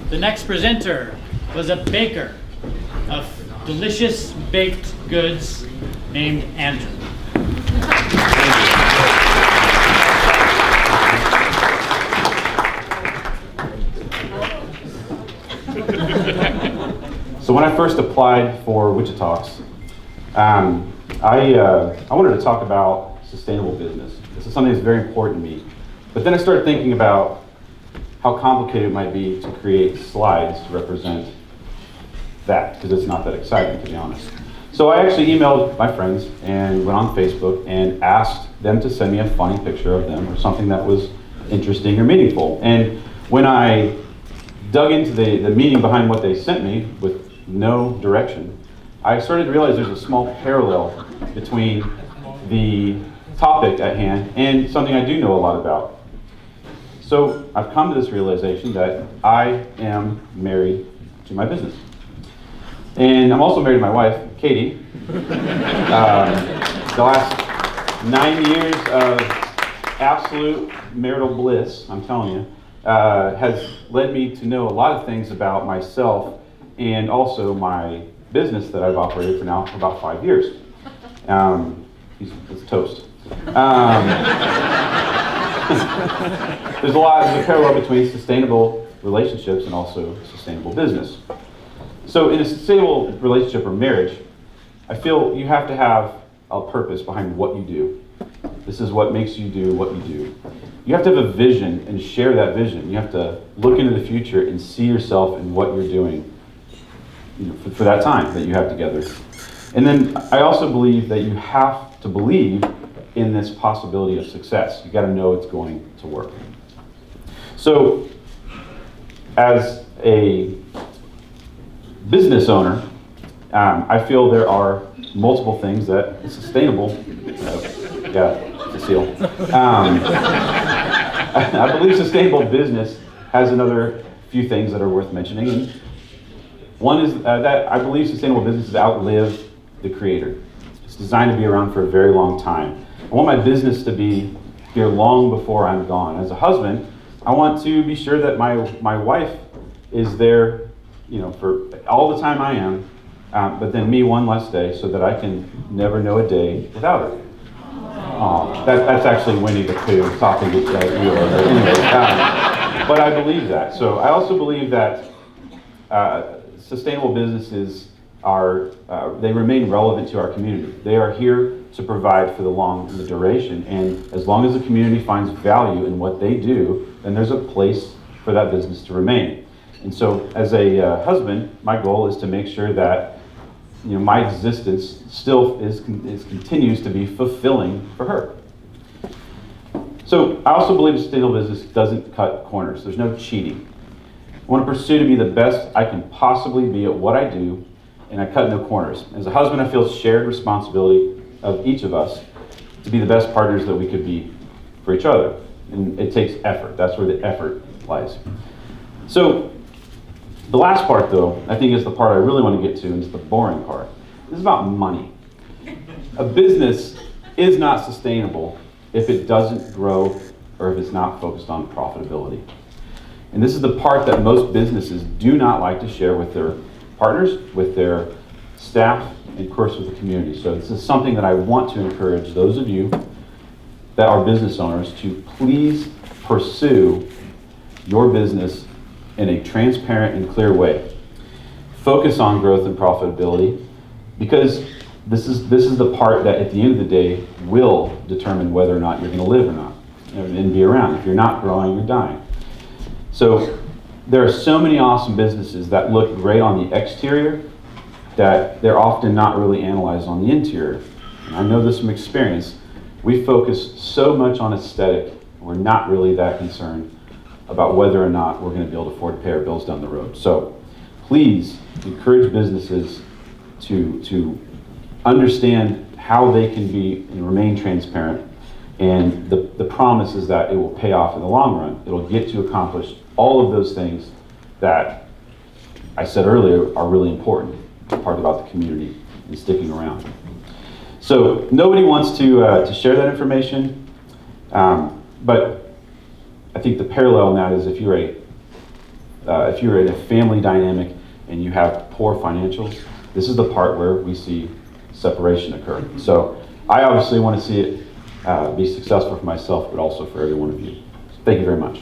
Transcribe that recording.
The next presenter was a baker of delicious baked goods named Andrew. So when I first applied for Wichitalks, I wanted to talk about sustainable business. This is something that's very important to me. But then I started thinking about how complicated it might be to create slides to represent that, because it's not that exciting, to be honest. So I actually emailed my friends and went on Facebook and asked them to send me a funny picture of them or something that was interesting or meaningful. And when I dug into the meaning behind what they sent me with no direction, I started to realize there's a small parallel between the topic at hand and something I do know a lot about. So I've come to this realization that I am married to my business. And I'm also married to my wife, Katie. The last 9 years of absolute marital bliss, I'm telling you, has led me to know a lot of things about myself and also my business that I've operated for about 5 years. It's toast. There's a parallel between sustainable relationships and also sustainable business. So in a sustainable relationship or marriage, I feel you have to have a purpose behind what you do. This is what makes you do what you do. You have to have a vision and share that vision. You have to look into the future and see yourself in what you're doing, for that time that you have together. And then I also believe that you have to believe in this possibility of success. You got to know it's going to work. So, as a business owner, I feel there are multiple things that is sustainable. Cecile. I believe sustainable business has another few things that are worth mentioning. And one is that I believe sustainable businesses outlive the creator. It's designed to be around for a very long time. I want my business to be here long before I'm gone. As a husband, I want to be sure that my wife is there, for all the time I am, but then me one less day, so that I can never know a day without her. That's actually Winnie the Pooh talking to you. Anyway, but I believe that. So I also believe that sustainable businesses they remain relevant to our community. They are here to provide for the duration, and as long as the community finds value in what they do, then there's a place for that business to remain. And so as a husband, my goal is to make sure that my existence still continues to be fulfilling for her. So I also believe a sustainable business doesn't cut corners. There's no cheating. I want to pursue to be the best I can possibly be at what I do, and I cut no corners. As a husband, I feel shared responsibility of each of us to be the best partners that we could be for each other. And it takes effort. That's where the effort lies. So the last part, though, I think is the part I really want to get to, and it's the boring part. This is about money. A business is not sustainable if it doesn't grow or if it's not focused on profitability. And this is the part that most businesses do not like to share with their partners, with their staff, and of course with the community. So this is something that I want to encourage those of you that are business owners to please pursue your business in a transparent and clear way. Focus on growth and profitability, because this is the part that at the end of the day will determine whether or not you're going to live or not and be around. If you're not growing, you're dying. So there are so many awesome businesses that look great on the exterior that they're often not really analyzed on the interior. And I know this from experience. We focus so much on aesthetic, we're not really that concerned about whether or not we're going to be able to afford to pay our bills down the road. So please encourage businesses to understand how they can be and remain transparent. And the promise is that it will pay off in the long run. It'll get to accomplish all of those things that I said earlier are really important, part about the community and sticking around. So nobody wants to share that information, but I think the parallel in that is if you're a if you're in a family dynamic and you have poor financials, this is the part where we see separation occur. So I obviously want to see it be successful for myself, but also for every one of you. Thank you very much.